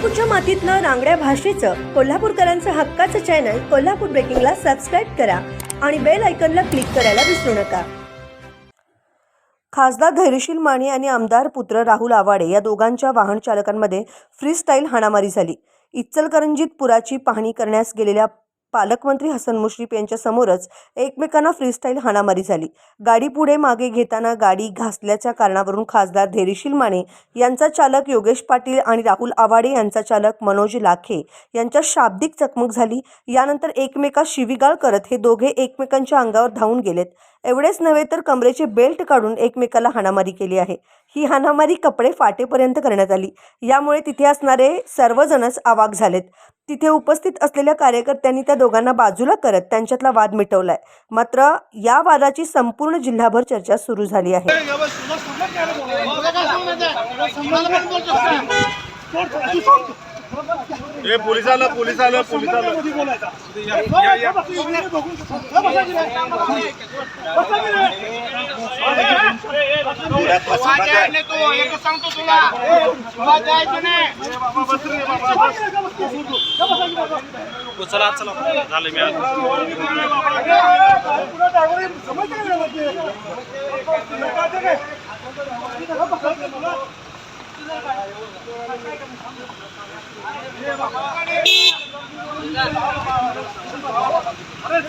कोल्हापूरच्या मातीतलं रांगड्या भाषेचं कोल्हापूरकरांचं हक्काचं चॅनल कोल्हापूर ब्रेकिंगला सबस्क्राईब करा आणि बेल आयकॉनला क्लिक करायला विसरू नका। खासदार धैर्यशील माने आणि आमदार पुत्र राहुल आवाडे या दोघांच्या वाहन चालकांमध्ये फ्रीस्टाईल हाणामारी झाली। इचलकरंजीत पुराची पाहणी करण्यास गेलेल्या पालकमंत्री हसन मुश्रीफ यांच्या समोरच एकमेकांना फ्रीस्टाईल हाणामारी झाली। गाडी पुढे मागे घेताना गाडी घासल्याच्या कारणावरून खासदार धैर्यशील माने यांचा चालक योगेश पाटील आणि राहुल आवाडे यांचा चालक मनोज लाखे यांच्या शाब्दिक चकमक झाली। यानंतर एकमेकास शिवीगाळ करत हे दोघे एकमेकांच्या अंगावर धावून गेलेत। एवढेच नव्हे तर कमरेचे बेल्ट काढून एकमेकाला हाणामारी केली आहे। ही हाणामारी कपडे फाटेपर्यंत करण्यात आली। यामुळे तिथे असणारे सर्वजणच अवाक झालेत। तिथे उपस्थित असलेल्या कार्यकर्त्यांनी त्या दोघांना बाजूला करत त्यांच्यातला वाद मिटवलाय। मात्र या वादाची संपूर्ण जिल्हाभर चर्चा सुरू झाली आहे। पुलिस आलं चला झालं मी अरे